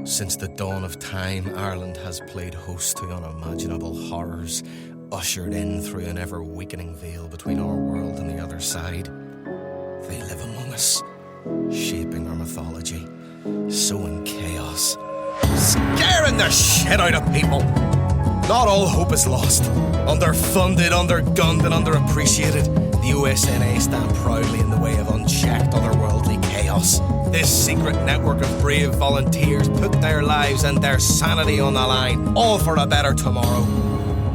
Since the dawn of time, Ireland has played host to unimaginable horrors, ushered in through an ever-weakening veil between our world and the other side. They live among us, shaping our mythology, sowing chaos, scaring the shit out of people. Not all hope is lost. Underfunded, undergunned, and underappreciated, the O.S.N.A. stand proudly in the way of unchecked otherworldly chaos. This secret network of brave volunteers put their lives and their sanity on the line, all for a better tomorrow.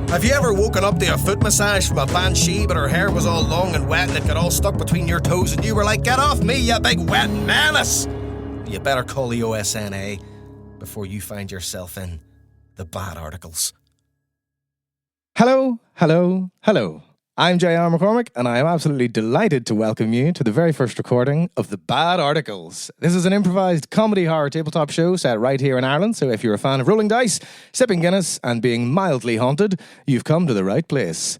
Have you ever woken up to a foot massage from a banshee, but her hair was all long and wet and it got all stuck between your toes and you were like, "Get off me, you big wet menace"? You better call the O.S.N.A. before you find yourself in the bad articles. Hello, hello, hello. I'm J.R. McCormick, and I am absolutely delighted to welcome you to the very first recording of The Bad Articles. This is an improvised comedy horror tabletop show set right here in Ireland, so if you're a fan of rolling dice, sipping Guinness, and being mildly haunted, you've come to the right place.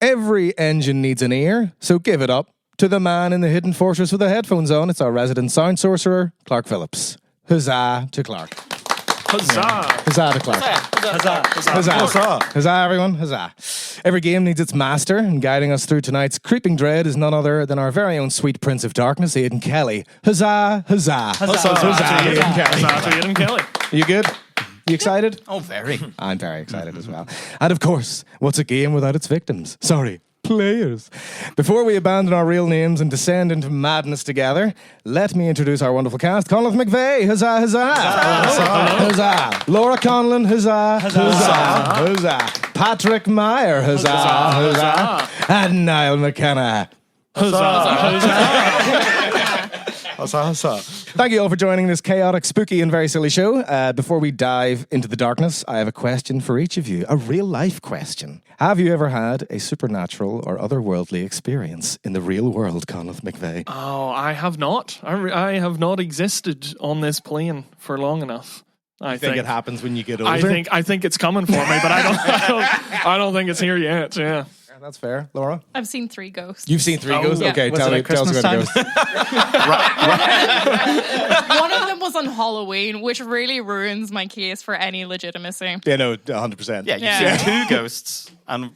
Every engine needs an ear, so give it up to the man in the hidden fortress with the headphones on. It's our resident sound sorcerer, Clark Phillips. Huzzah to Clark. Huzzah! Yeah. Huzzah to Clark. Huzzah! Huzzah. Huzzah. Huzzah, everyone. Huzzah. Every game needs its master, and guiding us through tonight's creeping dread is none other than our very own sweet Prince of Darkness, Aidan Kelly. Huzzah, huzzah. Huzzah, Aidan Kelly. Huzzah to Aidan Kelly. You good? You excited? Oh, very. I'm very excited as well. And of course, what's a game without its victims? Sorry, players. Before we abandon our real names and descend into madness together, let me introduce our wonderful cast. Conleth McVeigh, huzzah, huzzah. Huzzah. Laura Conlon, huzzah, huzzah, huzzah. Patrick Meier, huzzah, huzzah. And Niall McKenna. Huzzah! Thank you all for joining this chaotic, spooky, and very silly show. Before we dive into the darkness, I have a question for each of you. A real-life question. Have you ever had a supernatural or otherworldly experience in the real world, Conleth McVeigh? Oh, I have not. I have not existed on this plane for long enough. I think it happens when you get older? I think it's coming for me, but I don't think it's here yet. Yeah. That's fair. Laura? I've seen 3 ghosts. You've seen 3 ghosts? Yeah. Okay, tell us about ghosts. One of them was on Halloween, which really ruins my case for any legitimacy. Yeah, no, 100%. Yeah, you've seen 2 ghosts, and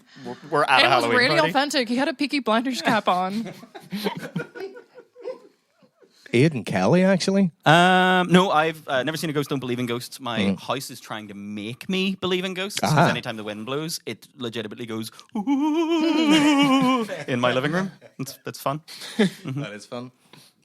we're at a Halloween It was really party. authentic. He had a Peaky Blinders cap on. Aidan Kelly, actually? No, I've never seen a ghost, don't believe in ghosts. My house is trying to make me believe in ghosts, because anytime the wind blows, it legitimately goes in my living room. That's fun. That is fun.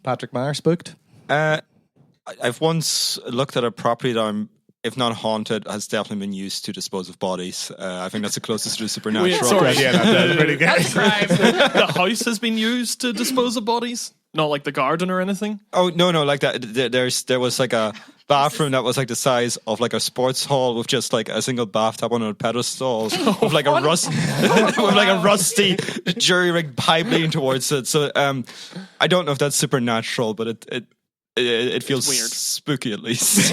Patrick Meier, spooked? I've once looked at a property that if not haunted, has definitely been used to dispose of bodies. I think that's the closest to the supernatural. Wait, sorry. Yeah, that's pretty good. That's crime. The house has been used to dispose of bodies? Not like the garden or anything? Oh, no, like that. There was like a bathroom that was like the size of like a sports hall with just like a single bathtub on a pedestal with like a rusty jury rig pipe leading towards it. So I don't know if that's supernatural, but it feels weird. Spooky at least.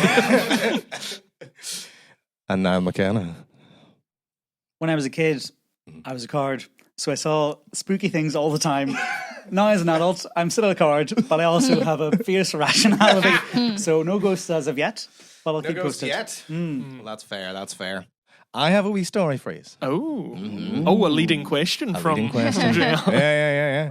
And now McKenna. When I was a kid, I was a card, so I saw spooky things all the time. Now as an adult, I'm still a card, but I also have a fierce rationality. So no ghosts as of yet, but I'll keep posted. Well, that's fair. I have a wee story for you. Oh. Oh, a leading question from... Leading question. Yeah.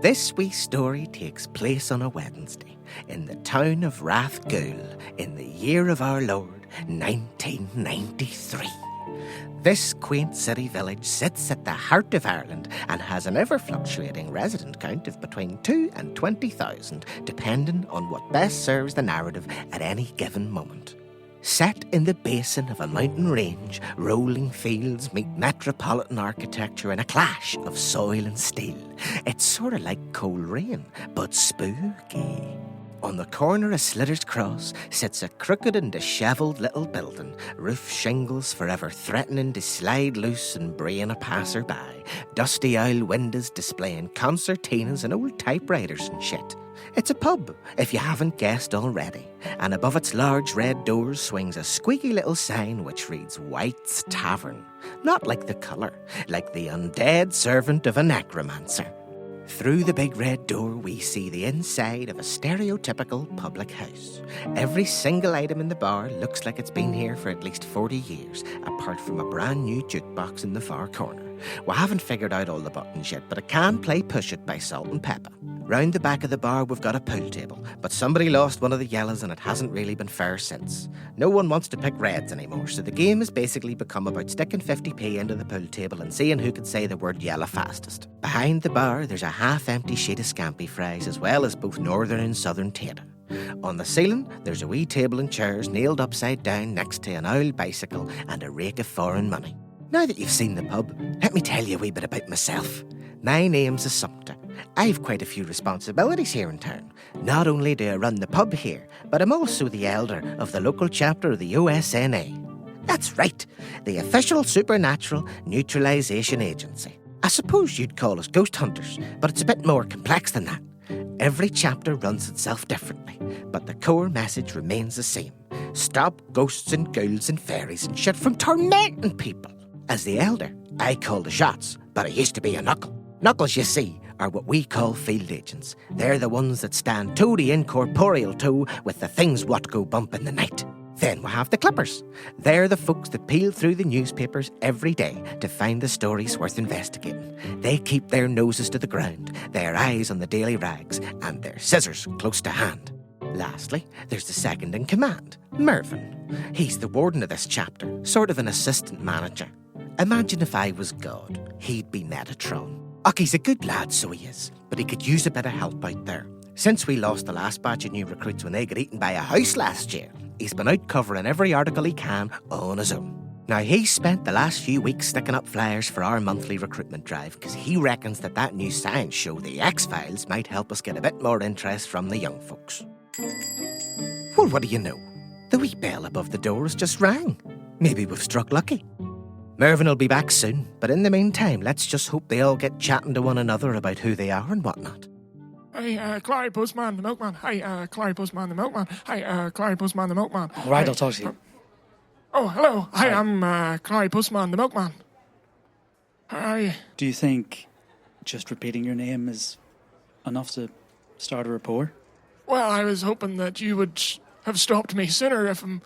This wee story takes place on a Wednesday in the town of Rathgool in the year of our Lord, 1993. This quaint city village sits at the heart of Ireland and has an ever-fluctuating resident count of between 2 and 20,000, depending on what best serves the narrative at any given moment. Set in the basin of a mountain range, rolling fields meet metropolitan architecture in a clash of soil and steel. It's sort of like cold rain, but spooky. On the corner of Slitter's Cross sits a crooked and dishevelled little building, roof shingles forever threatening to slide loose and brain a passer-by, dusty owl windows displaying concertinas and old typewriters and shit. It's a pub, if you haven't guessed already, and above its large red doors swings a squeaky little sign which reads Wight's Tavern. Not like the colour, like the undead servant of a necromancer. Through the big red door, we see the inside of a stereotypical public house. Every single item in the bar looks like it's been here for at least 40 years, apart from a brand new jukebox in the far corner. We haven't figured out all the buttons yet, but it can play Push It by Salt and Pepper. Round the back of the bar, we've got a pool table, but somebody lost one of the yellows and it hasn't really been fair since. No one wants to pick reds anymore, so the game has basically become about sticking 50p into the pool table and seeing who can say the word yellow fastest. Behind the bar, there's a half-empty sheet of scampi fries, as well as both northern and southern tater. On the ceiling, there's a wee table and chairs nailed upside down next to an old bicycle and a rake of foreign money. Now that you've seen the pub, let me tell you a wee bit about myself. My name's a Sumpter. I've quite a few responsibilities here in town. Not only do I run the pub here, but I'm also the elder of the local chapter of the O.S.N.A. That's right, the official Supernatural Neutralisation Agency. I suppose you'd call us ghost hunters, but it's a bit more complex than that. Every chapter runs itself differently, but the core message remains the same. Stop ghosts and ghouls and fairies and shit from tormenting people. As the elder, I call the shots, but I used to be a knuckle. Knuckles, you see, are what we call field agents. They're the ones that stand toe to incorporeal toe with the things what go bump in the night. Then we have the clippers. They're the folks that peel through the newspapers every day to find the stories worth investigating. They keep their noses to the ground, their eyes on the daily rags, and their scissors close to hand. Lastly, there's the second in command, Mervyn. He's the warden of this chapter, sort of an assistant manager. Imagine if I was God, he'd be Metatron. He's a good lad, so he is, but he could use a bit of help out there. Since we lost the last batch of new recruits when they got eaten by a house last year, he's been out covering every article he can on his own. Now, he's spent the last few weeks sticking up flyers for our monthly recruitment drive because he reckons that new science show, The X-Files, might help us get a bit more interest from the young folks. Well, what do you know? The wee bell above the door has just rang. Maybe we've struck lucky. Mervyn will be back soon, but in the meantime, let's just hope they all get chatting to one another about who they are and whatnot. Hey, Clarry, Postman, the Milkman. Hey, Clarry, Postman, the Milkman. Hey, Clarry, Postman, the Milkman. All right, I'll talk to you. Oh, hello. Hi, I'm Clarry, Postman, the Milkman. Hi. Do you think just repeating your name is enough to start a rapport? Well, I was hoping that you would have stopped me sooner, if I'm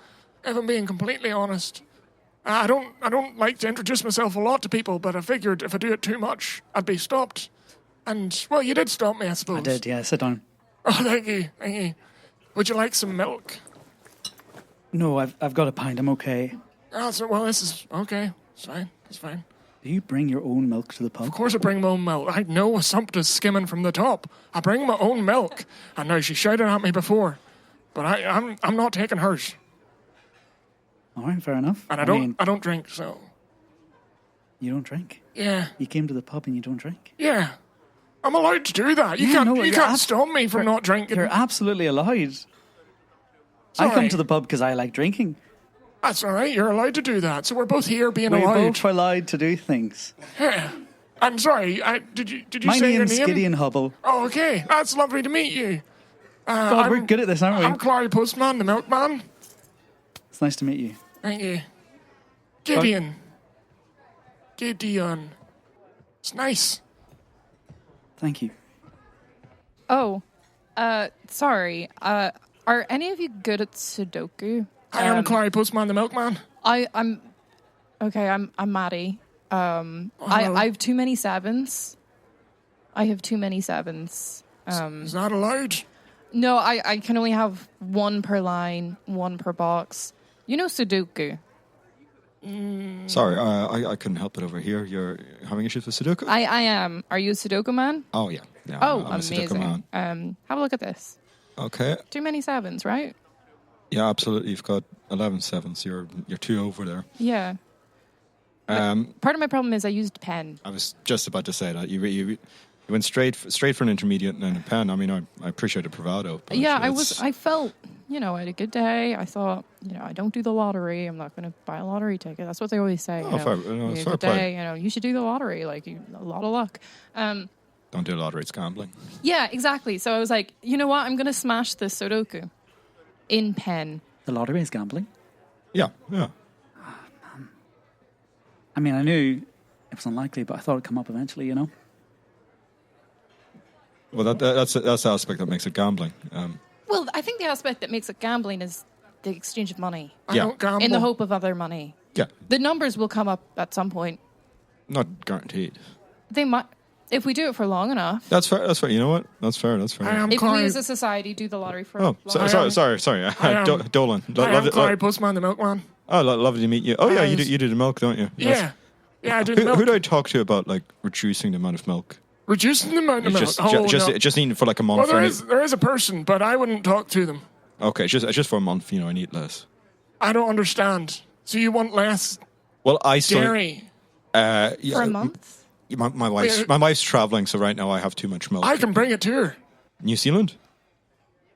being completely honest. I don't like to introduce myself a lot to people, but I figured if I do it too much, I'd be stopped. And, well, you did stop me, I suppose. I did, yeah. Sit down. Oh, thank you. Would you like some milk? No, I've got a pint. I'm okay. Oh, well, this is okay. It's fine. Do you bring your own milk to the pub? Of course I bring my own milk. I know a Sumpter's skimming from the top. I bring my own milk. I know she shouted at me before, but I'm not taking hers. All right, fair enough. And I don't drink, so. You don't drink? Yeah. You came to the pub and you don't drink? Yeah. I'm allowed to do that. You can't stop me from not drinking. You're absolutely allowed. Sorry. I come to the pub because I like drinking. That's all right. You're allowed to do that. So we're both here being We're allowed. both allowed to do things. Yeah. I'm sorry. Did you My say your name's name? Gideon Hubble. Oh, okay. That's lovely to meet you. God, we're good at this, aren't we? I'm Clarry Postman, the Milkman. It's nice to meet you. Thank you. Gideon. Gideon. It's nice. Thank you. Oh, sorry. Are any of you good at Sudoku? Hi, I'm Clarry Postman, the Milkman. I'm Maddie. I have too many sevens. Is that allowed? No, I can only have one per line, one per box. You know Sudoku. Sorry, I couldn't help it over here. You're having issues with Sudoku? I am. Are you a Sudoku man? Oh, yeah. Oh, I'm a Sudoku amazing. man. Have a look at this. Okay. Too many sevens, right? Yeah, absolutely. You've got 11 sevens. You're 2 over there. Yeah. Part of my problem is I used pen. I was just about to say that. You went straight for an intermediate and then a pen. I mean, I appreciate the bravado. But Yeah, I felt, I had a good day. I thought, I don't do the lottery. I'm not going to buy a lottery ticket. That's what they always say. Fair, you fair good play. day, you should do the lottery. Like, a lot of luck. Don't do the lottery, it's gambling. Yeah, exactly. So I was like, you know what? I'm going to smash this Sudoku in pen. The lottery is gambling? Yeah. I mean, I knew it was unlikely, but I thought it'd come up eventually, Well, that's the aspect that makes it gambling. Well, I think the aspect that makes it gambling is the exchange of money I don't gamble. in the hope of other money. Yeah, The numbers will come up at some point. not guaranteed. They might, if we do it for long enough. That's fair. That's fair. You know what? That's fair. I am If we Clarry. as a society do the lottery for Oh, long sorry. Dolan. I am Clarry Postman, the Milkman. Lovely to meet you. Oh yeah, you do the milk, don't you? Yeah. Yeah, I do the milk. Who do I talk to about like reducing the amount of milk? Reducing the amount of milk. Just eating for like a month. Well, there is a person, but I wouldn't talk to them. Okay, just for a month. I need less. I don't understand. So you want less Well, I still. dairy? for a month. My wife's traveling, so right now I have too much milk. I can bring it to her. New Zealand.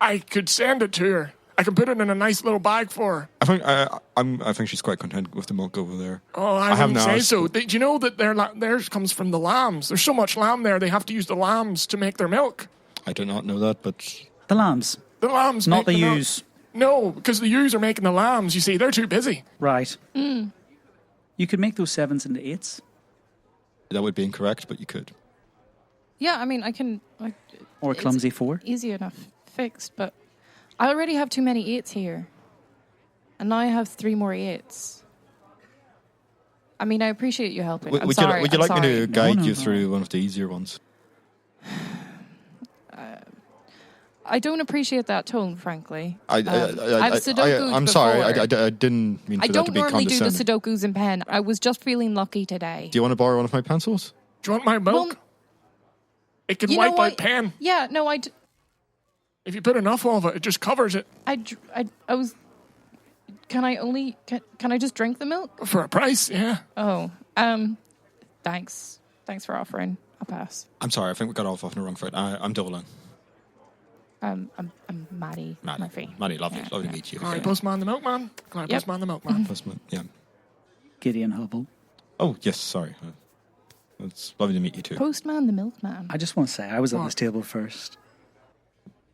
I could send it to her. I can put it in a nice little bag for her. I think she's quite content with the milk over there. Oh, I wouldn't say so. Do you know that theirs comes from the lambs? There's so much lamb there, they have to use the lambs to make their milk. I do not know that, but The lambs, The lambs not make the milk. ewes. No, because the ewes are making the lambs. You see, they're too busy. Right. You could make those 7s into 8s. that would be incorrect. But you could. Yeah, I mean, I can. Or a It's- clumsy 4. Easy enough fixed, but I already have too many 8s here. And now I have 3 more 8s. I mean, I appreciate you helping. Would you like me to guide you through one of the easier ones? I don't appreciate that tone, frankly. I'm sorry. I didn't mean for I that to don't be normally do the condescending. Sudokus in pen. I was just feeling lucky today. Do you want to borrow one of my pencils? Do you want my milk? Well, It can you know wipe what? out pen. Yeah, no, If you put enough of it, it just covers it I was. Can I just drink the milk? for a price. Yeah. Oh, thanks. Thanks for offering. I'll pass. I'm sorry. I think we got off on the wrong foot. I'm Dolan. I'm Maddie. Murphy. Maddie, lovely to meet you. Clarry Postman, the Milkman. Clarry Yep. Postman, the Milkman. Postman, yeah. Gideon Hubble. Oh yes, sorry. It's lovely to meet you too. Postman, the milkman. I just want to say, I was at What? this table first.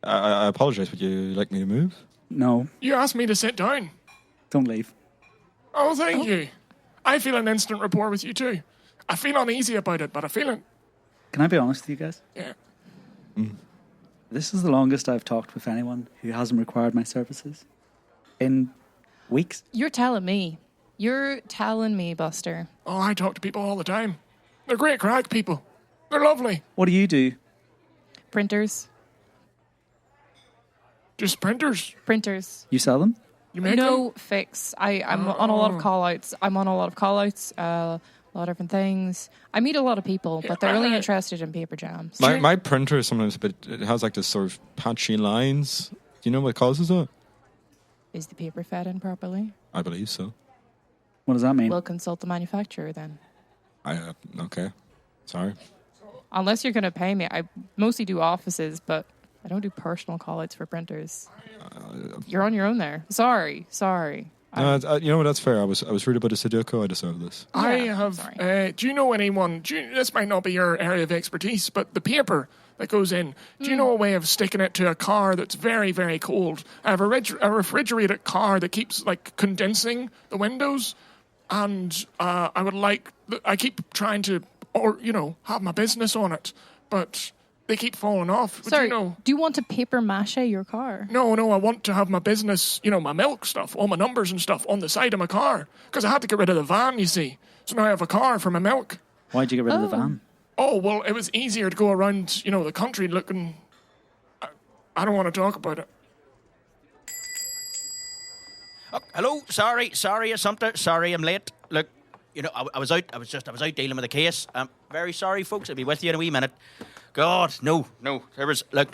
I apologize. Would you like me to move? No, You asked me to sit down. don't leave. Oh, thank you. I feel an instant rapport with you too. I feel uneasy about it, but I feel it. Can I be honest with you guys? Yeah. This is the longest I've talked with anyone who hasn't required my services. In weeks. You're telling me. You're telling me, Buster. Oh, I talk to people all the time. They're great crack people. They're lovely. What do you do? Printers. Just printers. Printers. You sell them? You make No them? fix. I'm on a lot of call outs. A lot of different things. I meet a lot of people, but they're only interested in paper jams. My printer is sometimes a bit. It has like this sort of patchy lines. Do you know what causes that? Is the paper fed in properly? I believe so. What does that mean? We'll consult the manufacturer then. Okay. Sorry. Unless you're going to pay me. I mostly do offices, but I don't do personal call-outs for printers. You're on your own there. Sorry. No, you know what? That's fair. I was rude about the Sudoku. I deserve this. I Yeah, have. sorry. Do you know anyone? This might not be your area of expertise, but the paper that goes in. Do you know a way of sticking it to a car that's very, very cold? I have a refrigerated car that keeps like condensing the windows, and I would like. I keep trying to, have my business on it, but they keep falling off. Would Sorry, you know? do you want to paper mache your car? No, I want to have my business, my milk stuff, all my numbers and stuff on the side of my car. Because I had to get rid of the van, you see. So now I have a car for my milk. Why'd you get rid of the van? Oh, well, it was easier to go around, the country looking. I don't want to talk about it. Oh, hello, sorry, Assumpta. Sorry, I'm late. Look, I was out dealing with a case. I'm very sorry, folks. I'll be with you in a wee minute. God, no. There was, look,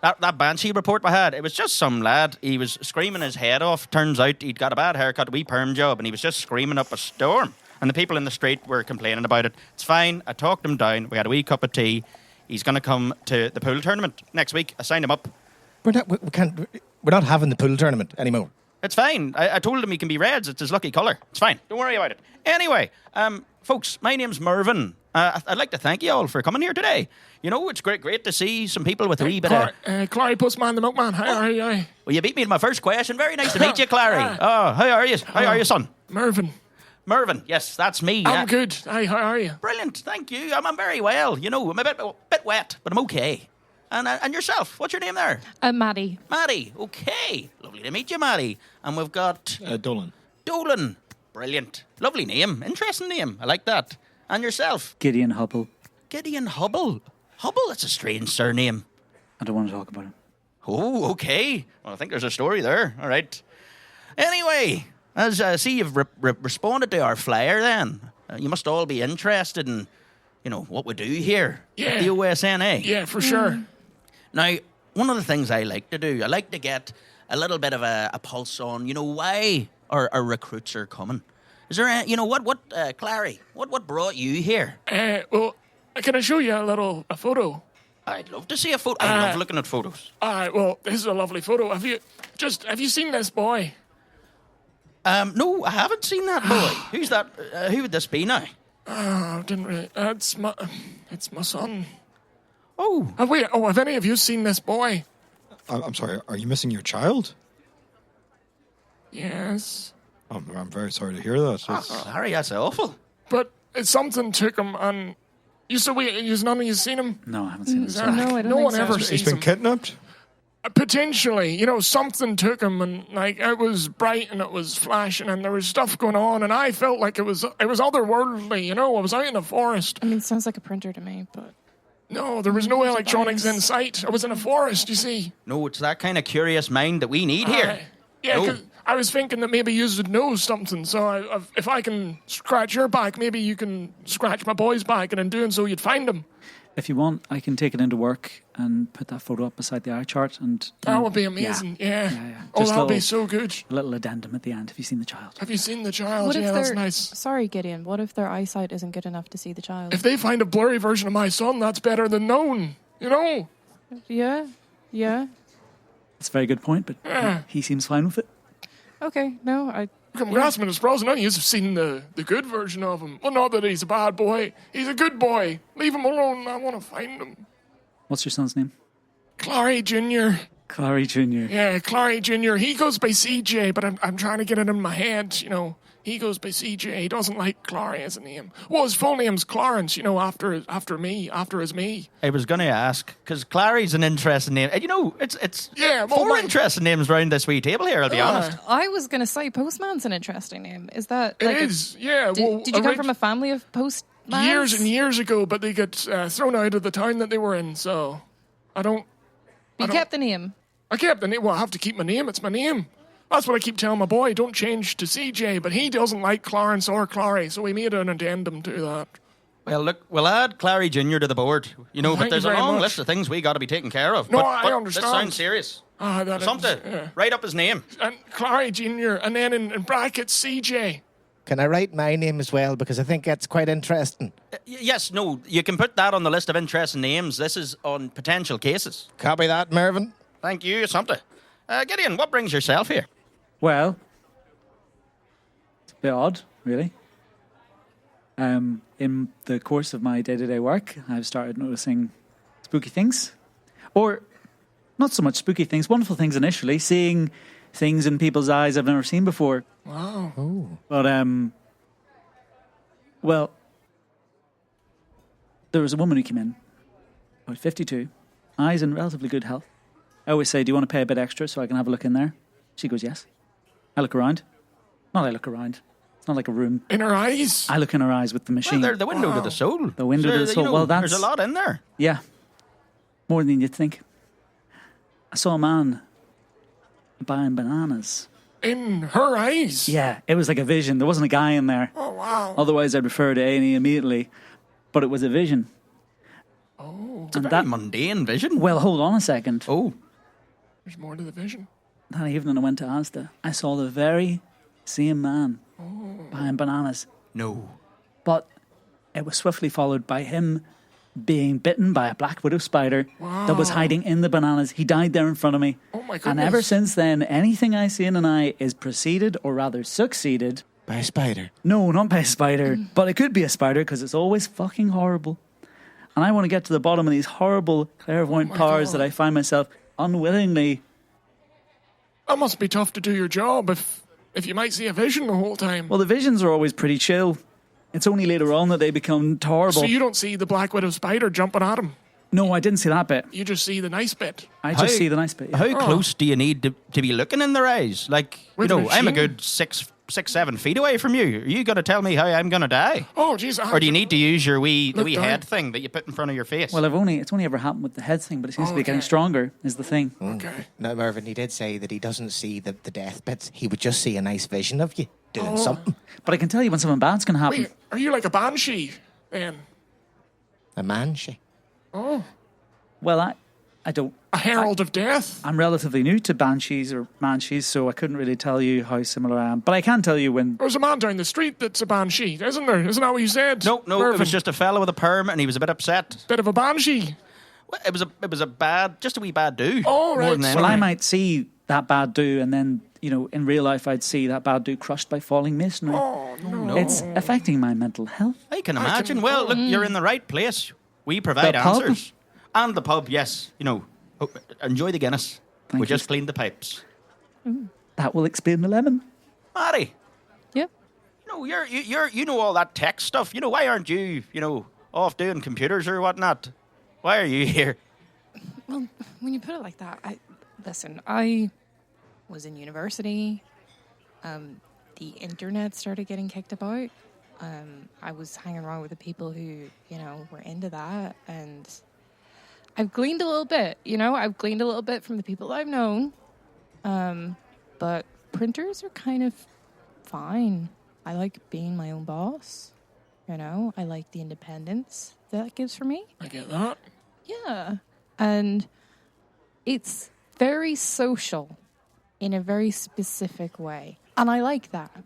that Banshee report I had, it was just some lad. He was screaming his head off. Turns out he'd got a bad haircut, a wee perm job, and he was just screaming up a storm. And the people in the street were complaining about it. It's fine. I talked him down. We had a wee cup of tea. He's going to come to the pool tournament next week. I signed him up. We're not having the pool tournament anymore. It's fine. I told him he can be Reds. It's his lucky colour. It's fine. Don't worry about it. Anyway, folks, my name's Mervyn. I'd like to thank you all for coming here today. It's great to see some people with a wee bit of... Clarry Postman, the Milkman. Hi. Well, you beat me to my first question. Very nice to meet you, Clarry. Oh, how are you? How are you, son? Mervyn, yes, that's me. I'm good. Hi, how are you? Brilliant, thank you. I'm very well. I'm a bit wet, but I'm okay. And yourself? What's your name there? Maddie. Maddie. Okay. Lovely to meet you, Maddie. And we've got... Dolan. Dolan. Brilliant. Lovely name. Interesting name. I like that. And yourself? Gideon Hubble. Gideon Hubble. Hubble, that's a strange surname. I don't want to talk about him. Oh, okay. Well, I think there's a story there. All right. Anyway, as I see you've responded to our flyer then, you must all be interested in, what we do here at the O.S.N.A. Yeah, for sure. Now, one of the things I like to do, I like to get a little bit of a pulse on, why our recruits are coming. Is there, Clarry, what brought you here? Well, can I show you a photo? I'd love to see a photo. I love looking at photos. All right, well, this is a lovely photo. Have you seen this boy? No, I haven't seen that boy. Who's that? Who would this be now? Didn't really. It's my son. Oh. Have any of you seen this boy? I'm sorry, are you missing your child? Yes. I'm very sorry to hear that. Harry, that's awful. But something took him, and none of you seen him? No, I haven't seen him. No, I don't No think one so. ever He's sees been him. kidnapped? Potentially, something took him, and it was bright and it was flashing, and there was stuff going on, and I felt like it was otherworldly. I was out in the forest. I mean, it sounds like a printer to me, but... No, there was no electronics in sight. I was in a forest, you see. No, it's that kind of curious mind that we need here. Yeah, No. 'cause I was thinking that maybe you would know something, so if I can scratch your back, maybe you can scratch my boy's back, and in doing so, you'd find him. If you want, I can take it into work and put that photo up beside the eye chart. And That would be amazing, yeah. Oh, Just that would be little- so good. a little addendum at the end. Have you seen the child? Have you seen the child? What if Yeah, that's they're... nice. Sorry, Gideon. What if their eyesight isn't good enough to see the child? If they find a blurry version of my son, that's better than known, Yeah. It's a very good point, but he seems fine with it. Okay, no, Come grasping his pros, none of you have seen the good version of him. Well, not that he's a bad boy. He's a good boy. Leave him alone. I want to find him. What's your son's name? Clarry Jr. Clarry Jr. Yeah, Clarry Jr. He goes by CJ, but I'm trying to get it in my head, He goes by CJ. He doesn't like Clarry as a name. Well, his full name's Clarence, after his me. I was going to ask, because Clarry's an interesting name. It's Yeah, well, four interesting names round this wee table here, I'll be honest. I was going to say Postman's an interesting name. Is that... It is, yeah. Did you come from a family of postmans? Years and years ago, but they got thrown out of the town that they were in, so You kept the name? I kept the name. Well, I have to keep my name. It's my name. That's what I keep telling my boy. Don't change to CJ, but he doesn't like Clarence or Clarry, so we made an addendum to that. Well, look, we'll add Clarry Jr. to the board, but Thank there's you a very long much. list of things we got to be taking care of. No, but, I understand. This sounds serious. That is, Something. yeah. Write up his name. And Clarry Jr., and then in brackets, CJ. Can I write my name as well? Because I think that's quite interesting. Yes, no, you can put that on the list of interesting names. This is on potential cases. Copy that, Mervyn. Thank you, something. Gideon, what brings yourself here? Well, it's a bit odd, really. In the course of my day-to-day work, I've started noticing spooky things. Or not so much spooky things, wonderful things initially, seeing things in people's eyes I've never seen before. Wow. Oh. But, well, there was a woman who came in, about 52, eyes in relatively good health. I always say, do you want to pay a bit extra so I can have a look in there? She goes, yes. I look around. Not I look around. It's not like a room. In her eyes? I look in her eyes with the machine. Well, they're the window to the soul. The window to the soul. Well, that's... There's a lot in there. Yeah. More than you'd think. I saw a man buying bananas. In her eyes? Yeah, it was like a vision. There wasn't a guy in there. Oh, wow. Otherwise, I'd refer to A&E immediately. But it was a vision. Oh. It's a very mundane vision. Well, hold on a second. Oh. There's more to the vision. That evening I went to Asda. I saw the very same man buying bananas. No. But it was swiftly followed by him being bitten by a black widow spider that was hiding in the bananas. He died there in front of me. Oh, my goodness. And ever since then, anything I see in an eye is preceded, or rather succeeded. By a spider. No, not by a spider. But it could be a spider because it's always fucking horrible. And I want to get to the bottom of these horrible clairvoyant powers that I find myself unwillingly... That must be tough to do your job if you might see a vision the whole time. Well, the visions are always pretty chill. It's only later on that they become horrible. So you don't see the Black Widow spider jumping at him? No, I didn't see that bit. You just see the nice bit. I just see the nice bit. Yeah. How close do you need to be looking in their eyes? Like, With I'm a machine? good 6-7 feet away from you. Are you going to tell me how I'm going to die? Oh, jeez. Or do you need to use your the wee down. head thing that you put in front of your face? Well, it's only ever happened with the head thing, but it seems to be getting stronger, is the thing. Okay. Now, Mervyn, he did say that he doesn't see the death bits. He would just see a nice vision of you doing something. But I can tell you when something bad's going to happen. Wait, are you like a banshee then? A man, she. Oh, Well, I don't... a herald of death. I'm relatively new to banshees or manshees, so I couldn't really tell you how similar I am. But I can tell you when... There's a man down the street that's a banshee, isn't there? Isn't that what you said? No, it Mervyn? was just a fella with a perm, and he was a bit upset. Bit of a banshee. Well, it was a wee bad do. Oh, right. More than Well, Well, I anything. might see that bad do, and then, in real life, I'd see that bad do crushed by falling masonry. Oh, no. It's affecting my mental health. I can imagine. Well, look, you're in the right place. We provide The pub? answers. And the pub, yes. Enjoy the Guinness. Thank We you. just cleaned the pipes. That will explain the lemon. Maddie, Yep. you know all that tech stuff. Why aren't you, off doing computers or whatnot? Why are you here? Well, when you put it like that, I was in university. The internet started getting kicked about. I was hanging around with the people who, were into that, and I've gleaned a little bit. I've gleaned a little bit from the people I've known. But printers are kind of fine. I like being my own boss. I like the independence that gives for me. I get that. Yeah. And it's very social in a very specific way. And I like that.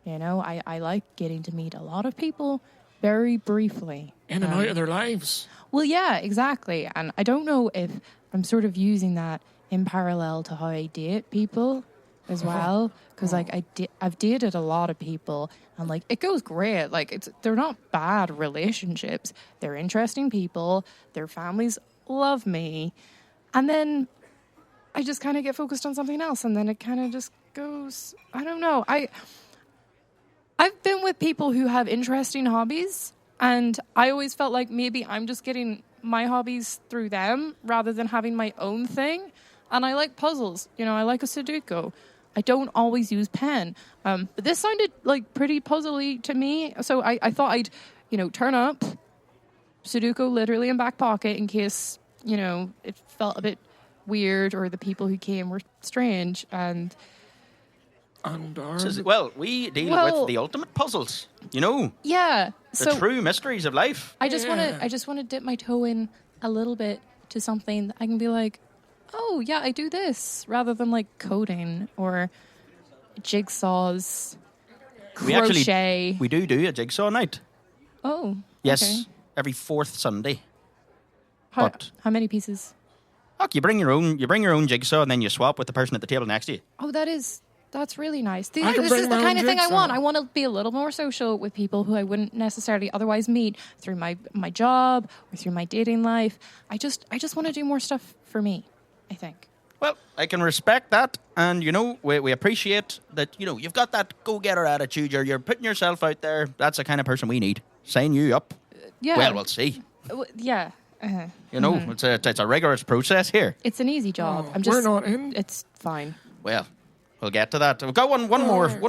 I like getting to meet a lot of people very briefly. In and out of their lives. Well, yeah, exactly. And I don't know if I'm sort of using that in parallel to how I date people as well. Because, I've dated a lot of people, and, it goes great. They're not bad relationships. They're interesting people. Their families love me. And then I just kind of get focused on something else, and then it kind of just goes... I don't know. I've been with people who have interesting hobbies, and I always felt like maybe I'm just getting my hobbies through them rather than having my own thing. And I like puzzles. I like a Sudoku. I don't always use pen. But this sounded pretty puzzly to me. So I thought I'd, turn up, Sudoku literally in back pocket in case, it felt a bit weird or the people who came were strange. And We deal with the ultimate puzzles. yeah. The true mysteries of life. I just want to dip my toe in a little bit to something that I can be like, oh yeah, I do this, rather than coding or jigsaws, crochet. We do a jigsaw night. Oh, Yes, okay. every fourth Sunday. How many pieces? Look, you bring your own jigsaw, and then you swap with the person at the table next to you. Oh, that's really nice. I can This bring is my the own kind of thing I jigsaw. want. I want to be a little more social with people who I wouldn't necessarily otherwise meet through my job or through my dating life. I just want to do more stuff for me, I think. Well, I can respect that, and we appreciate that. You've got that go-getter attitude. You're putting yourself out there. That's the kind of person we need. Sign you up. Yeah. Well, we'll see. Yeah. It's a rigorous process here. It's an easy job. Oh, I'm just. we're not in. It's fine. Well, we'll get to that. We've got one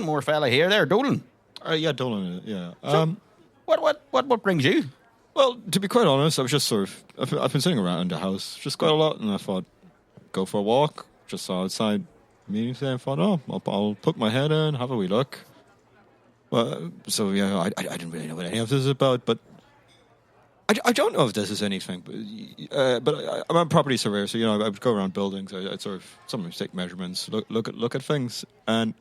more fella here. There, Dolan. Yeah, Dolan. Yeah. What brings you? Well, to be quite honest, I was just I've been sitting around the house just quite a lot, and I thought, go for a walk. Just saw outside meeting today, and thought, I'll put my head in, have a wee look. Well, so yeah, I didn't really know what any of this is about, but I don't know if this is anything. But I'm a property surveyor, so I would go around buildings. I'd sort of sometimes take measurements, look at things, and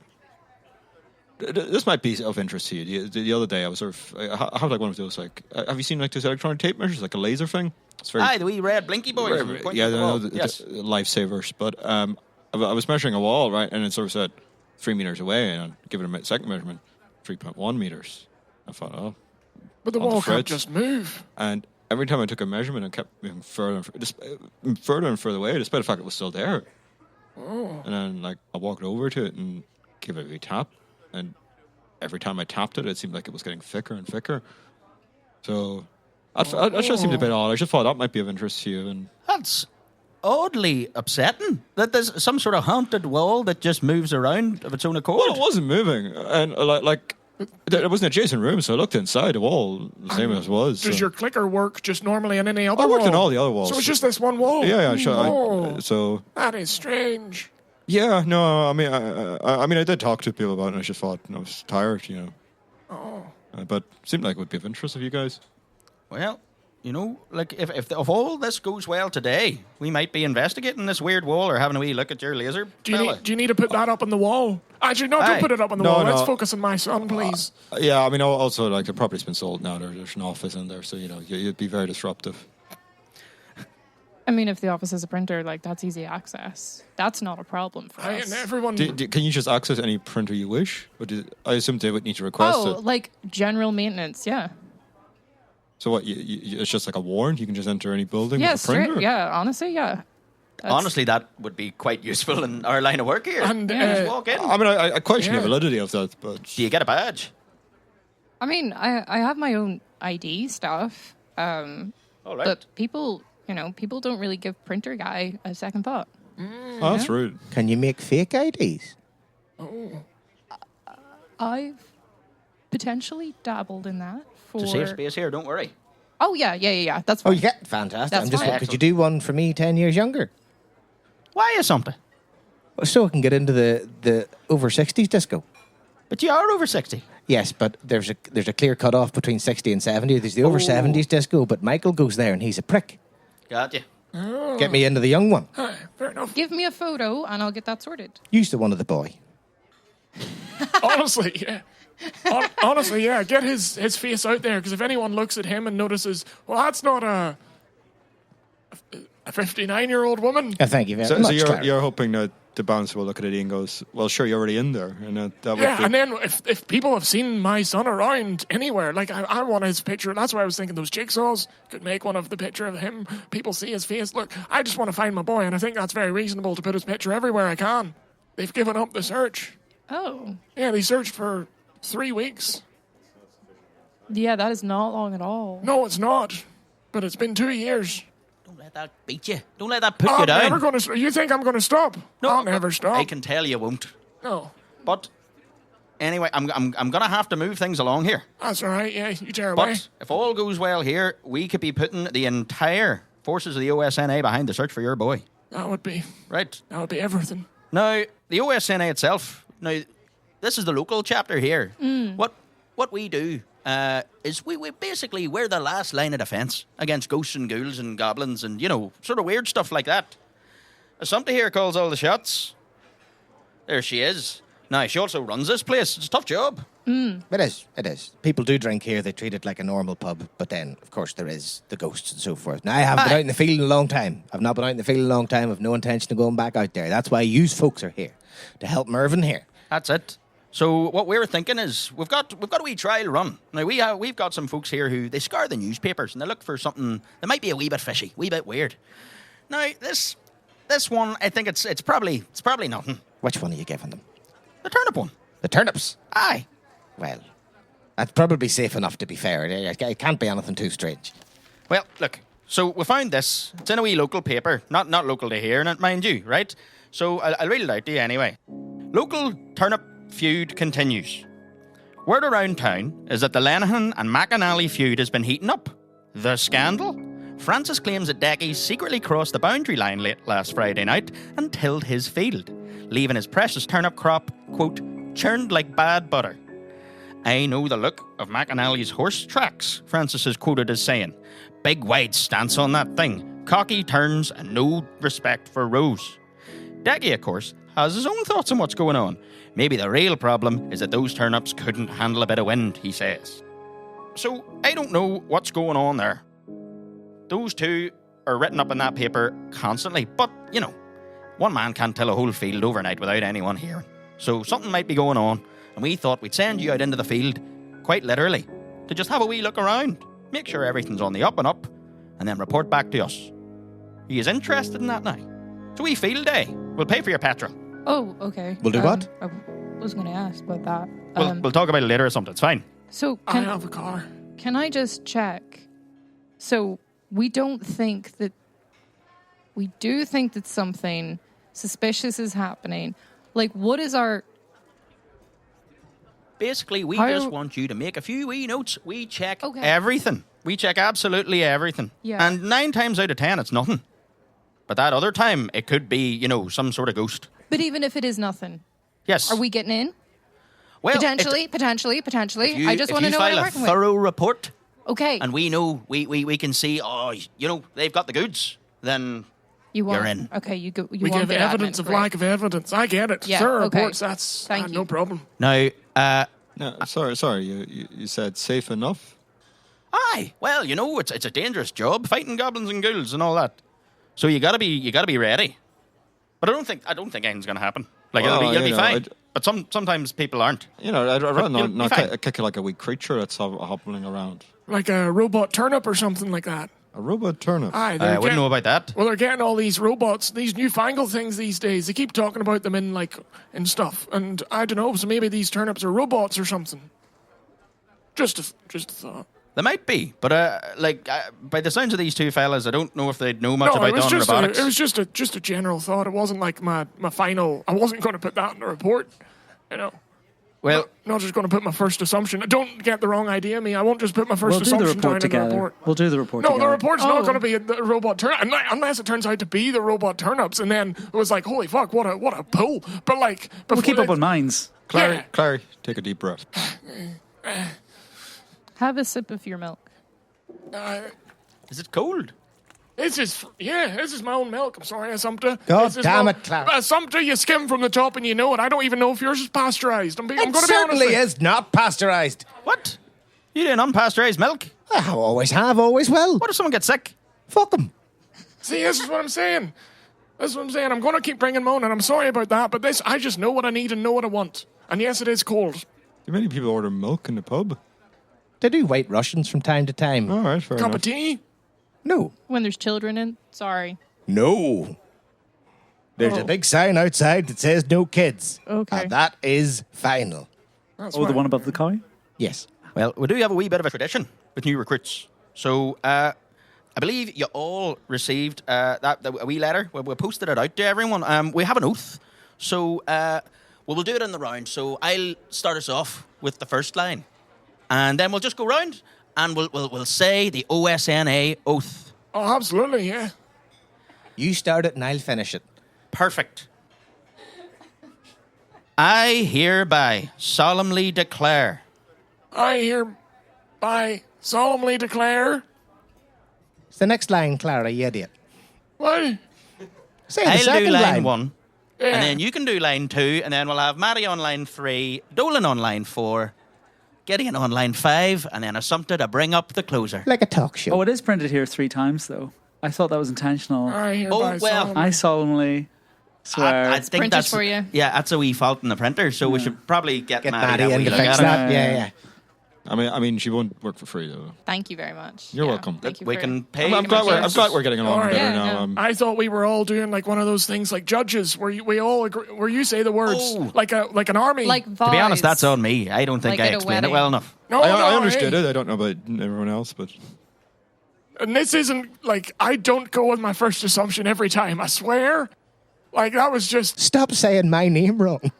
this might be of interest to you. The other day, I was I have one of those have you seen those electronic tape measures, like a laser thing? It's very The wee red blinky boys. yeah, Yes. lifesavers. But I was measuring a wall, right, and it sort of said 3 meters away, and I'd give it a second measurement, 3.1 meters. I thought, But the on the wall can't fridge. just move. and every time I took a measurement, it kept moving further and further away, despite the fact it was still there. Oh. And then, I walked over to it and gave it a wee tap, and every time I tapped it, it seemed like it was getting thicker and thicker. So That just seemed a bit odd. I just thought that might be of interest to you. And That's oddly upsetting. That there's some sort of haunted wall that just moves around of its own accord. well, it wasn't moving, and it was an adjacent room, so I looked inside the wall the same as it was. Does so. your clicker work just normally on any other I wall? worked on all the other walls. So it's just this one wall? Yeah, sure. Oh, So that is strange. yeah, no, I mean, I did talk to people about it, and I just thought I was tired, Oh. But it seemed like it would be of interest of you guys. Well, like if all this goes well today, we might be investigating this weird wall or having a wee look at your laser. Do you need to put that up on the wall? Actually, no, Aye. don't put it up on the No, wall. no. Let's focus on my son, please. Yeah, I mean, also, like, the property's been sold now. There's an office in there, so, you'd be very disruptive. I mean, if the office has a printer, like, that's easy access. That's not a problem for us. And everyone... Can you just access any printer you wish? Or I assume they would need to request it. Like general maintenance, yeah. So what, it's just like a warrant? You can just enter any building Yeah, with a printer? honestly, yeah. Honestly, that would be quite useful in our line of work here. And, Just walk in. I mean, I question the Yeah. validity of that, but... Do you get a badge? I mean, I have my own ID stuff, All right. but people don't really give printer guy a second thought. Oh, that's rude. Can you make fake IDs? I've potentially dabbled in that for... It's a safe space here, don't worry. Oh, yeah, that's Oh, fine. yeah, fantastic. That's I'm just fine. could you do one for me 10 years younger? Why is something? So I can get into the over 60s disco. But you are over 60. Yes, but there's a clear cut-off between 60 and 70. There's the over 70s disco, but Michael goes there and he's a prick. Got you. Get me into the young one. Aye, fair enough. Give me a photo and I'll get that sorted. Use the one of the boy. Honestly, yeah. Honestly, yeah. Get his face out there, because if anyone looks at him and notices, well, that's not a 59-year-old woman. Thank you very So much. you're, Clarry. you're hoping that the bouncer will look at it and goes, well, sure, you're already in there. And that would Yeah, be... and then if people have seen my son around anywhere, like I want his picture. That's why I was thinking those jigsaws could make one of the picture of him. People see his face. Look, I just want to find my boy, and I think that's very reasonable to put his picture everywhere I can. They've given up the search. Oh. Yeah, they searched for 3 weeks. Yeah, that is not long at all. No, it's not. But it's been 2 years. Don't let that beat you. Don't let that put I'm you down. never going to. You think I'm going to stop? No, I'll never stop. I can tell you won't. No, But anyway, I'm going to have to move things along here. that's all right. Yeah, you tear away. But if all goes well here, we could be putting the entire forces of the O.S.N.A. behind the search for your boy. That would be everything. Now, the O.S.N.A. itself, this is the local chapter here. What we do is we're the last line of defence against ghosts and ghouls and goblins and, sort of weird stuff like that. Somebody here calls all the shots. There she is. Now, she also runs this place. It's a tough job. It is. People do drink here. They treat it like a normal pub. But then, of course, there is the ghosts and so forth. Now, I haven't been out in the field in a long time. I've not been out in the field in a long time. I've no intention of going back out there. That's why you folks are here, to help Mervyn here. That's it. So what we're thinking is we've got a wee trial run. Now we've got some folks here who they scour the newspapers and they look for something that might be a wee bit fishy, wee bit weird. Now this one, I think it's probably nothing. Which one are you giving them? The turnip one. The turnips? Aye. Well, that's probably safe enough, to be fair. It can't be anything too strange. Well, look. So we found this. It's in a wee local paper, not local to here, mind you, right? So I'll read it out to you anyway. Local turnip feud continues. Word around town is that the Lenihan and McAnally feud has been heating up. The scandal? Francis claims that Decky secretly crossed the boundary line late last Friday night and tilled his field, leaving his precious turnip crop, quote, churned like bad butter. I know the look of McAnally's horse tracks, Francis is quoted as saying. Big wide stance on that thing, cocky turns and no respect for rows. Decky, of course, has his own thoughts on what's going on. Maybe the real problem is that those turnips couldn't handle a bit of wind, he says. So, I don't know what's going on there. Those two are written up in that paper constantly, but, one man can't till a whole field overnight without anyone hearing. So, something might be going on, and we thought we'd send you out into the field, quite literally, to just have a wee look around, make sure everything's on the up and up, and then report back to us. Are you interested in that now? It's a wee field day. We'll pay for your petrol. Oh, okay. We'll do what? I was going to ask about that. We'll talk about it later or something. It's fine. So I have a car. can I just check? So we do think that something suspicious is happening. Like, what is our... Basically, we How- just want you to make a few wee notes. We check Okay. everything. We check absolutely everything. Yeah. And 9 times out of 10, it's nothing. But that other time, it could be, some sort of ghost. But even if it is nothing, Yes. are we getting in? Well, Potentially. I just want to know what I'm If you file a working with. thorough report, Okay. and we know, we can see, they've got the goods, then You want, you're in. Okay, you go. You We want give the evidence admin, of great. lack of evidence. I get it. Yeah, Thorough okay. reports, that's Thank no you. problem. Now, No, sorry. You said safe enough. aye, well, it's a dangerous job, fighting goblins and ghouls and all that. So you gotta be ready. But I don't think anything's gonna happen. Like Well, you'll be fine. I'd- But sometimes people aren't. I'd rather you'll be not fine. kick like a wee creature that's hobbling around. Like a robot turnip or something like that. A robot turnip. Aye, I they're wouldn't know about that. Well, they're getting all these robots, these newfangled things these days. They keep talking about them in stuff. And I don't know, so maybe these turnips are robots or something. Just a thought. They might be, but by the sounds of these two fellas, I don't know if they'd know much No, about it was Dawn just robotics. it was just a general thought. It wasn't like my final. I wasn't going to put that in the report. Well, Not just going to put my first assumption. Don't get the wrong idea, me. I won't just put my 1st We'll do the assumption down report in the together. report. We'll do the report No, together. the report's not Oh. going to be the robot turnip unless it turns out to be the robot turnips, and then it was like, holy fuck, what a pull! But like, We'll keep before up on minds. Clarry, take a deep breath. Have a sip of your milk. is it cold? This is my own milk. I'm sorry, Assumpta. God This is damn my- it, Clark. Assumpta, you skim from the top and you know it. I don't even know if yours is pasteurized. I'm going It to be honest certainly with you. is not pasteurized. What? You didn't unpasteurized milk? I always have, always will. What if someone gets sick? Fuck them. See, this is what I'm saying. This is what I'm saying. I'm going to keep bringing moan, and I'm sorry about that, but this, I just know what I need and know what I want. And yes, it is cold. Do many people order milk in the pub? They do White Russians from time to time. All right, fair Cup enough. of tea? No. When there's children in, sorry. No. There's a big sign outside that says no kids. Okay. And that is final. That's Oh, the fine. one above the cow? Yes. Well, we do have a wee bit of a tradition with new recruits. So, I believe you all received a wee letter. We posted it out to everyone. We have an oath. So, we'll do it in the round. So, I'll start us off with the first line. And then we'll just go round and we'll say the O.S.N.A. oath. Oh, absolutely, yeah. You start it and I'll finish it. Perfect. I hereby solemnly declare I hereby solemnly declare. It's the next line, Clara, you idiot. What? Say the I'll do second line 1, Yeah. and then you can do line 2, and then we'll have Maddie on line 3, Dolan on line 4, Gideon on line 5, and then Assumpta to bring up the closer. Like a talk show. Oh, it is printed here 3 times, though. I thought that was intentional. I hereby Oh, well. solemnly. I solemnly swear. I think printed that's for you. Yeah, that's a wee fault in the printer, so we should probably get Get Maddie Maddie in to to look fix at it. that. Yeah. Yeah. I mean, she won't work for free though. Thank you very much. You're welcome. Thank you We for- can pay. I'm glad we're getting along Alright. better Yeah, now. no. I thought we were all doing like one of those things like judges where we all agree, where you say the words Oh. like an army. Like To be honest, vows. that's on me. I don't think Like I at a explained it wedding. well enough. no, I no, understood hey. it. I don't know about everyone else, but And this isn't like I don't go with my first assumption every time. I swear. Like that was just Stop saying my name wrong.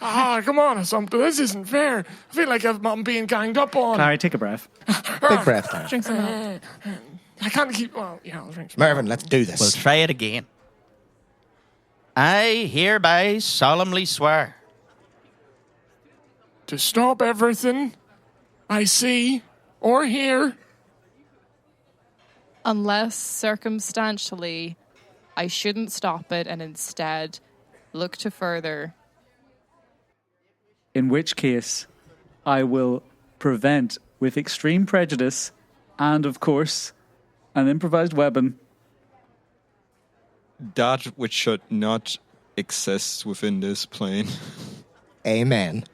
come on or something. This isn't fair. I feel like I'm being ganged up on. Larry, take a breath. Big breath, Clara. Drink some milk. I can't keep. Well, yeah, I'll drink some. Mervyn, let's do this. We'll try it again. I hereby solemnly swear To stop everything I see or hear. Unless circumstantially, I shouldn't stop it and instead look to further. In which case, I will prevent with extreme prejudice and, of course, an improvised weapon. that which should not exist within this plane. Amen.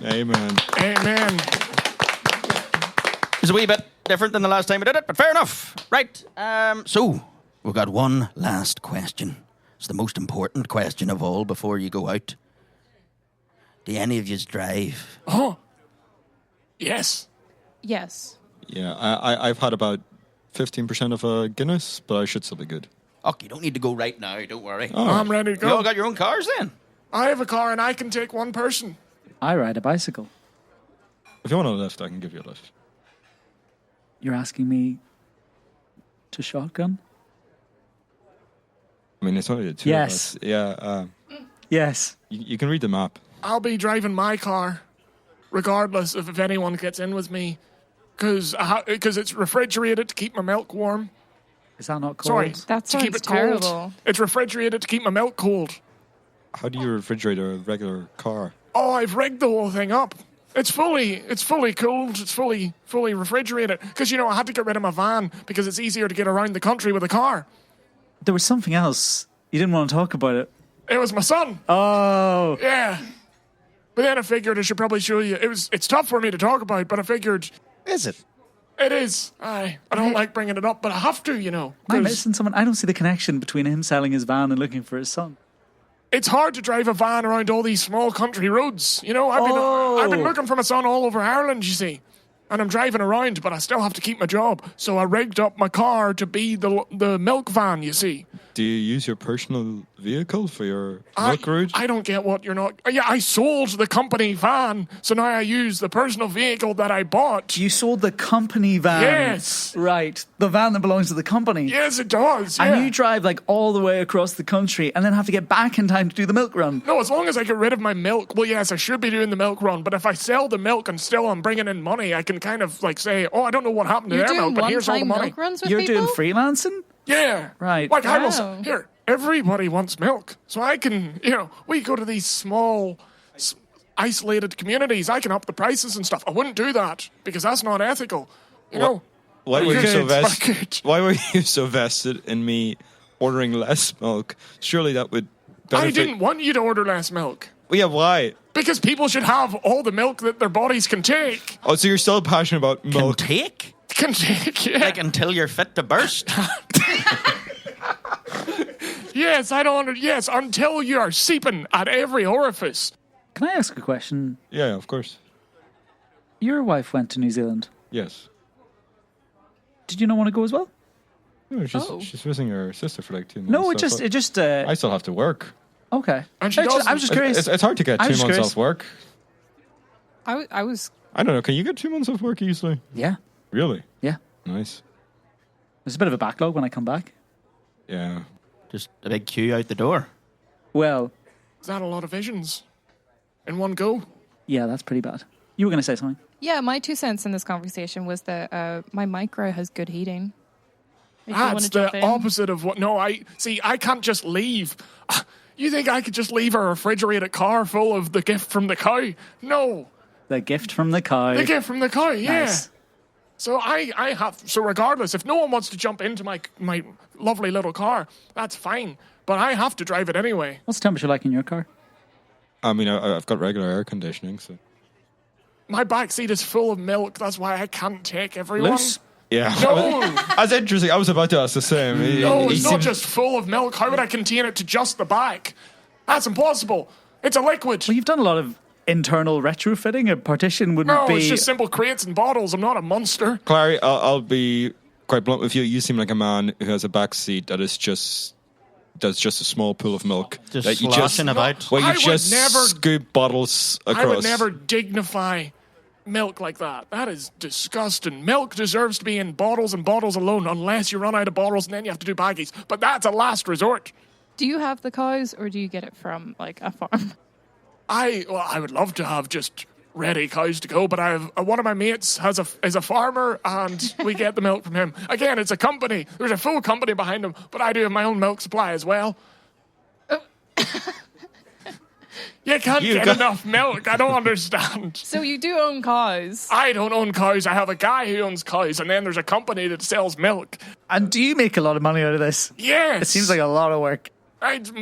Amen. Amen. it's a wee bit different than the last time we did it, but fair enough. Right. So we've got one last question. It's the most important question of all before you go out. Do any of yous drive? Oh. Yes. Yes. Yeah, I've had about 15% of a Guinness, but I should still be good. Oh, you don't need to go right now. Don't worry. I'm ready to You all go. got your own cars then? I have a car and I can take one person. I ride a bicycle. If you want a lift, I can give you a lift. You're asking me to shotgun? I mean, it's only the two Yes. of us. Yeah, Yes. you can read the map. I'll be driving my car, regardless of if anyone gets in with me, because it's refrigerated to keep my milk warm. Is that not cold? Sorry, That to keep sounds it cold. terrible. It's refrigerated to keep my milk cold. How do you refrigerate a regular car? Oh, I've rigged the whole thing up. It's fully cooled. It's fully refrigerated. Because I had to get rid of my van because it's easier to get around the country with a car. There was something else. You didn't want to talk about it. It was my son. Oh. Yeah. But then I figured I should probably show you. It's tough for me to talk about, but I figured Is it? it is. I don't like bringing it up, but I have to. Am I missing someone? I don't see the connection between him selling his van and looking for his son. It's hard to drive a van around all these small country roads. I've been looking for my son all over Ireland, you see. And I'm driving around, but I still have to keep my job. So I rigged up my car to be the milk van, you see. Do you use your personal vehicle for your milk route? I don't get what you're not... Yeah, I sold the company van, so now I use the personal vehicle that I bought. You sold the company van. Yes. Right. The van that belongs to the company. Yes, it does, yeah. And you drive all the way across the country and then have to get back in time to do the milk run. No, as long as I get rid of my milk, well, yes, I should be doing the milk run, but if I sell the milk and still I'm bringing in money, I can kind of say, I don't know what happened to You're their doing milk, but here's all the one-time money. milk runs with You're people? doing freelancing? Yeah. Right. Like, I Wow. will... Here, everybody wants milk. So I can, we go to these small, isolated communities. I can up the prices and stuff. I wouldn't do that because that's not ethical. Why were you Good, so fuck it. Why were you so vested in me ordering less milk? Surely that would benefit. I didn't want you to order less milk. Well, yeah, why? Because people should have all the milk that their bodies can take. Oh, so you're still passionate about Can milk? take? Can take, yeah. Like until you're fit to burst? Yes, yes, until you are seeping at every orifice. Can I ask a question? Yeah, of course. Your wife went to New Zealand. Yes. Did you not want to go as well? No, she's visiting her sister for 2 months. No, I still have to work. Okay. And she I was just curious. It's hard to get I 2 was months curious. off work. I was. I don't know. Can you get 2 months off work easily? Yeah. Really? Yeah. Nice. There's a bit of a backlog when I come back. Yeah. Just a big queue out the door. Well, Is that a lot of visions in one go? yeah, that's pretty bad. You were going to say something. Yeah, my 2 cents in this conversation was that my micro has good heating. If you wanna That's jump the in. opposite of what... No, I can't just leave. You think I could just leave a refrigerated car full of the gift from the cow? No. The gift from the cow. The gift from the cow, yeah. Nice. So I have... So regardless, if no one wants to jump into my lovely little car, that's fine. But I have to drive it anyway. What's the temperature like in your car? I mean, I've got regular air conditioning, so. My back seat is full of milk. That's why I can't take everyone. Loose? Yeah. No. That's interesting. I was about to ask the same. No, He it's not seems- just full of milk. How would I contain it to just the back? That's impossible. It's a liquid. Well, you've done a lot of internal retrofitting. A partition wouldn't No, be... it's just simple crates and bottles. I'm not a monster. Clarry, I'll be quite blunt with you. You seem like a man who has a back seat that's just a small pool of milk. Just that you sloshing about. Where you I would just never- scoop bottles across. I would never dignify milk like that. That is disgusting. Milk deserves to be in bottles and bottles alone, unless you run out of bottles and then you have to do baggies. But that's a last resort. Do you have the cows or do you get it from a farm? I would love to have just ready cows to go, but I have one of my mates is a farmer, and we get the milk from him. Again, it's a company. There's a full company behind him, but I do have my own milk supply as well. You can't get enough milk. I don't understand. So you do own cows. I don't own cows. I have a guy who owns cows, and then there's a company that sells milk. And do you make a lot of money out of this? Yes. It seems like a lot of work.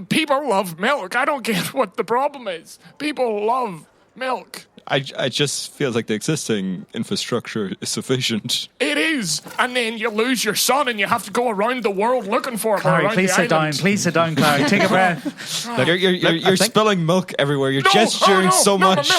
People love milk. I don't get what the problem is. People love milk. I just feel like the existing infrastructure is sufficient. It is, and then you lose your son and you have to go around the world looking for him. Clarry, around please the sit down. island. Please sit down, Clarry. Take a breath. You're spilling milk everywhere. You're gesturing so much.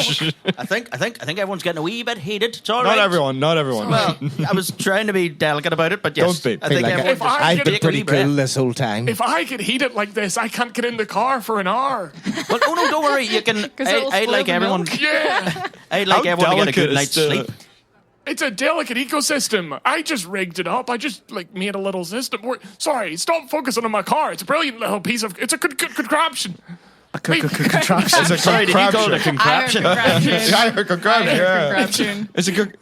I think everyone's getting a wee bit heated. It's all right. Not everyone. Well, I was trying to be delicate about it, but yes. Don't be. I think Like everyone just I've get been a pretty wee breath. cool this whole time. If I could heat it like this, I can't get in the car for an hour. Well, oh no, don't worry. You can. it'll I'd spoil like the everyone. milk. Yeah. I'd like How everyone to get a delicate good is night's the- sleep. It's a delicate ecosystem. I just rigged it up. I just made a little system. Sorry, stop focusing on my car. It's a brilliant little piece of. It's a good contraption. A contraption. It's a Sorry, did you call it a contraption. contraption? I heard contraption. Contraption. It's a good.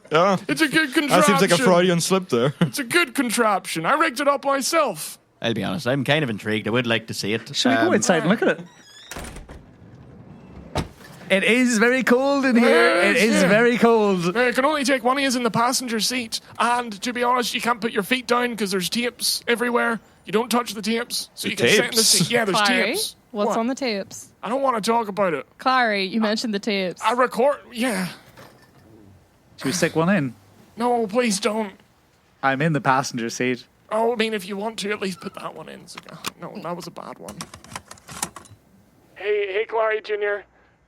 It's a good contraption. That seems like a Freudian slip there. It's a good contraption. I rigged it up myself. I'll be honest. I'm kind of intrigued. I would like to see it. Shall we go inside and look at it? It is very cold in here. It Yes, is yeah. very cold. You can only take one of you in the passenger seat. And to be honest, you can't put your feet down because there's tapes everywhere. You don't touch the tapes. So you can sit in the tapes? seat. Yeah, there's Clarry, tapes. what's What? on the tapes? I don't want to talk about it. Clarry, you mentioned the tapes. I record. Yeah. Should we stick one in? No, please don't. I'm in the passenger seat. Oh, I mean, if you want to, at least put that one in. So, no, that was a bad one. Hey, Clarry Jr.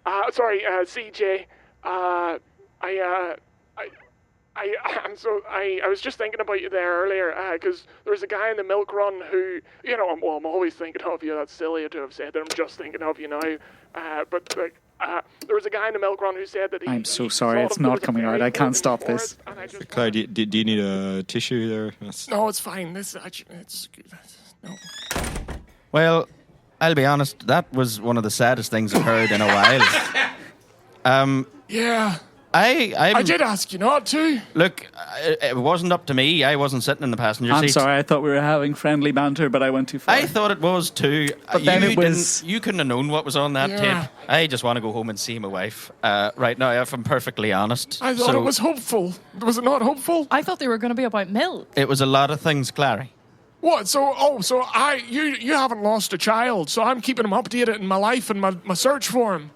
CJ. I was just thinking about you there earlier, because there was a guy in the milk run who, I'm always thinking of you. That's silly to have said that. I'm just thinking of you now. But there was a guy in the milk run who said that he. I'm so he sorry, thought it's if there not was a coming out. fairy I can't in the stop this. forest, and I just Claire, do you need a tissue there? No, it's fine. It's good. No. Well, I'll be honest. That was one of the saddest things I've heard in a while. Yeah. I did ask you not to. Look, it wasn't up to me. I wasn't sitting in the passenger I'm seat. sorry, I thought we were having friendly banter, but I went too far. I thought it was too. But then it was- You couldn't have known what was on that Yeah. tape. I just want to go home and see my wife right now, if I'm perfectly honest. I thought it was hopeful. Was it not hopeful? I thought they were going to be about milk. It was a lot of things, Clarry. What? You haven't lost a child, so I'm keeping him updated in my life and my search for him.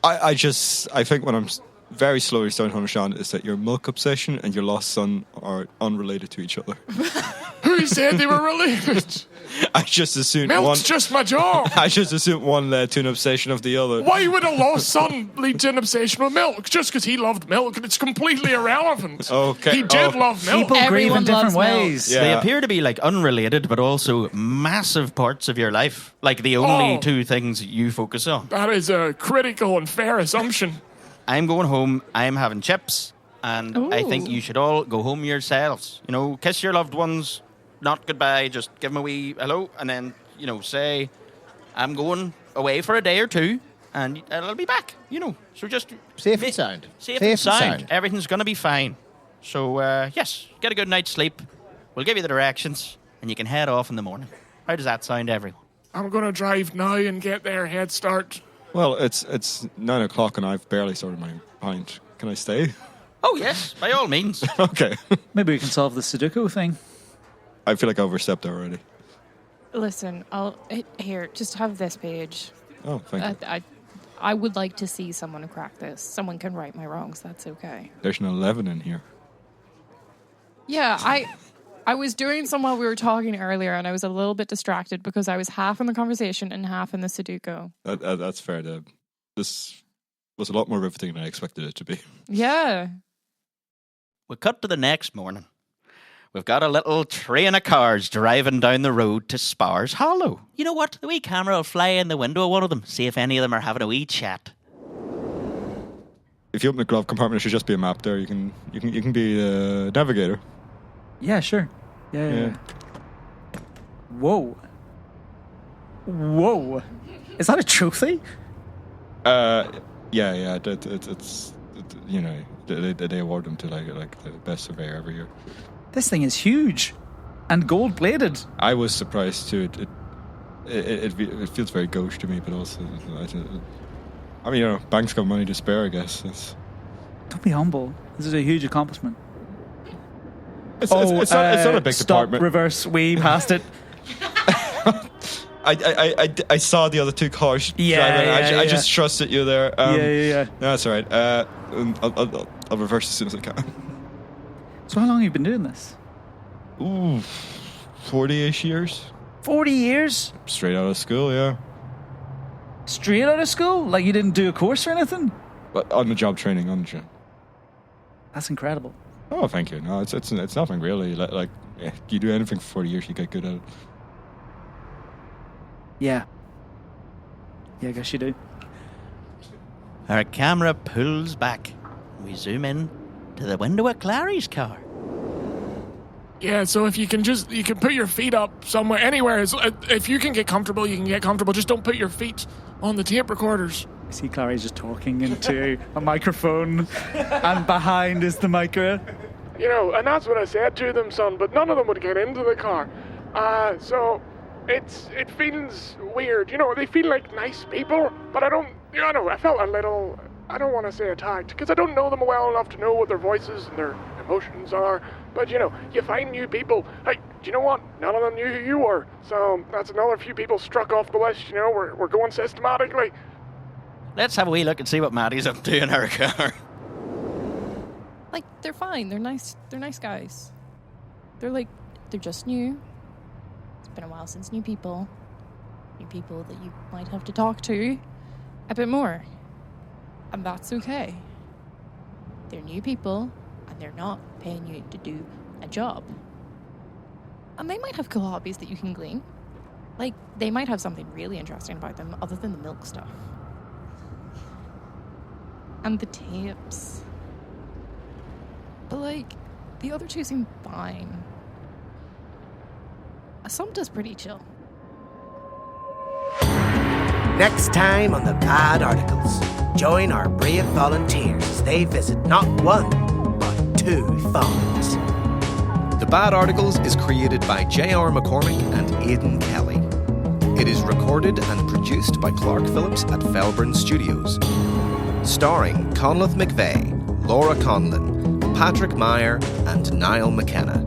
I think when I'm very slowly starting to understand is that your milk obsession and your lost son are unrelated to each other. Who said they were related? I just assumed Milk's just my job. I just assumed one led to an obsession of the other. Why would a lost son lead to an obsession with milk? Just because he loved milk, and it's completely irrelevant. Okay. He did love milk. People grieve in Everyone different loves milk. ways. Yeah. They appear to be like unrelated, but also massive parts of your life. Like the only Oh. two things you focus on. That is a critical and fair assumption. I'm going home. I'm having chips, and I think Ooh. you should all go home yourselves. Kiss your loved ones. Not goodbye. Just give them a wee hello, and then say, "I'm going away for a day or two, and I'll be back." So just Safe and sound. safe and sound. Everything's gonna be fine. So yes, get a good night's sleep. We'll give you the directions, and you can head off in the morning. How does that sound, everyone? I'm going to drive now and get their head start. Well, it's 9 o'clock and I've barely started my pint. Can I stay? Oh yes, by all means. Okay. Maybe we can solve the Sudoku thing. I feel like I overstepped already. Listen, here, just have this page. Oh, thank you. I would like to see someone crack this. Someone can right my wrongs. That's okay. There's an 11 in here. Yeah, I was doing some while we were talking earlier, and I was a little bit distracted because I was half in the conversation and half in the Sudoku. That's fair. This was a lot more riveting than I expected it to be. Yeah. We cut to the next morning. We've got a little train of cars driving down the road to Spars Hollow. You know what? The wee camera will fly in the window of one of them, see if any of them are having a wee chat. If you open the glove compartment, there should just be a map there. You can be the navigator. Yeah, sure. Yeah. Whoa. Is that a trophy? Yeah. It's they award them to like the best surveyor every year. This thing is huge and gold plated. I was surprised too. It feels very gauche to me, but also, I mean, banks got money to spare. I guess Don't be humble. This is a huge accomplishment. it's not a big stop, department. Reverse, we passed it. I saw the other 2 cars driving. I just trusted you there. Yeah. No, that's all right. I'll reverse as soon as I can. So how long have you been doing this? Ooh, 40-ish years. 40 years? Straight out of school, yeah. Straight out of school? Like you didn't do a course or anything? But on the job training, on the job. That's incredible. Oh, thank you. No, it's nothing really. Like you do anything for 40 years, you get good at it. Yeah. Yeah, I guess you do. Our camera pulls back. We zoom in to the window of Clarry's car. Yeah, so if you can put your feet up somewhere, anywhere. If you can get comfortable, you can get comfortable. Just don't put your feet on the tape recorders. I see Clarry's just talking into a microphone, and behind is the micro. You know, and that's what I said to them, son, but none of them would get into the car. So it feels weird. You know, they feel like nice people, but I felt a little, I don't want to say attacked, because I don't know them well enough to know what their voices and their emotions are. But, you know, you find new people. Hey, do you know what? None of them knew who you were. So that's another few people struck off the list. You know, we're going systematically. Let's have a wee look and see what Maddie's up to in her car. Like, they're fine. They're nice. They're nice guys. They're just new. It's been a while since new people that you might have to talk to a bit more. And that's okay. They're new people, and they're not paying you to do a job. And they might have cool hobbies that you can glean. Like, they might have something really interesting about them other than the milk stuff. And the tapes. But, the other 2 seem fine. Assumpta's pretty chill. Next time on the Bad Articles, join our brave volunteers as they visit not 1, but 2 farms. The Bad Articles is created by J.R. McCormick and Aidan Kelly. It is recorded and produced by Clark Phillips at Felbryn Studios. Starring Conleth McVeigh, Laura Conlon, Patrick Meier and Niall McKenna.